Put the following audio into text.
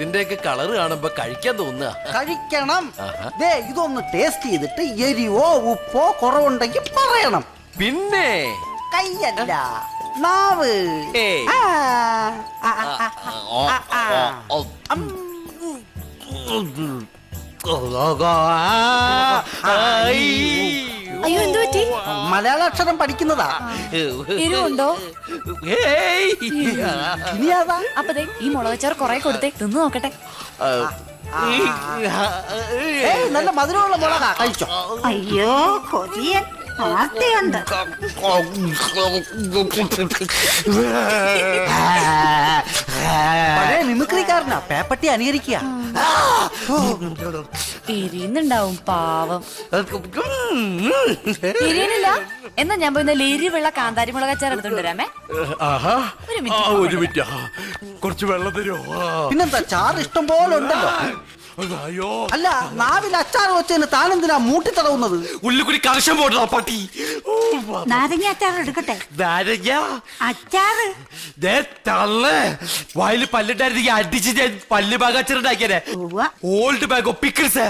ഇതിന്റെയൊക്കെ കളറ് കാണുമ്പോ കഴിക്കാൻ തോന്നുക. കഴിക്കണം. ദേ ഇതൊന്ന് ടേസ്റ്റ് ചെയ്തിട്ട് എരിവോ ഉപ്പോ കുറവുണ്ടെങ്കിൽ പറയണം. പിന്നെ കയ്യല്ല നാവ്. ഏയ്. ആ, ആ, ആ, ആ, ആ. അയ്യോ എന്തു പറ്റി? മലയാള അക്ഷരം പഠിക്കുന്നതാ. എരിവുണ്ടോ? ഇനി അതാ. അപ്പൊ ദേ ഈ മുളകച്ചാർ കൊറേ കൊടുത്തേ, തിന്നു നോക്കട്ടെ. ഏയ് നല്ല മധുരമുള്ള മുളകാ, കഴിച്ചോ. അയ്യോ കൊതിയൻ ആർത്തിയുണ്ട്. പഴയ മിമിക്രിക്കാരനാ, പേപ്പട്ടി അനുകരിക്കുക. എരിയുന്നുണ്ടാവും പാവം. എരിയണില്ല? എന്നാ ഞാൻ പോയി എരിവുള്ള കാന്താരി മുളകച്ചാർ എടുത്തോണ്ട് വരാമേ. ഒരു മിനിറ്റ്, കുറച്ച് വെള്ളം തരുമോ? പിന്നെന്താ, ചാറ് ഇഷ്ടം പോലെ ഉണ്ടല്ലോ. അയ്യോ, അല്ല, നാവിൽ അച്ചാർ വെച്ചതിന് താനെന്തിനാ മൂട്ടി തടവുന്നത്? ഉള്ളിക്കുടി കർഷം പോട്ടാ പട്ടി. നാരങ്ങ അച്ചാർ എടുക്കട്ടെ? നാരങ്ങ അച്ചാറ് വായില് പല്ലിട്ടായിരുന്നെങ്കിൽ അടിച്ച് ഞാൻ പല്ല് ബാഗ് അച്ഛനുണ്ടാക്കിയേ. ഉവ്വ. ഓൾഡ് ബാഗോ പിക്കിൾസ്.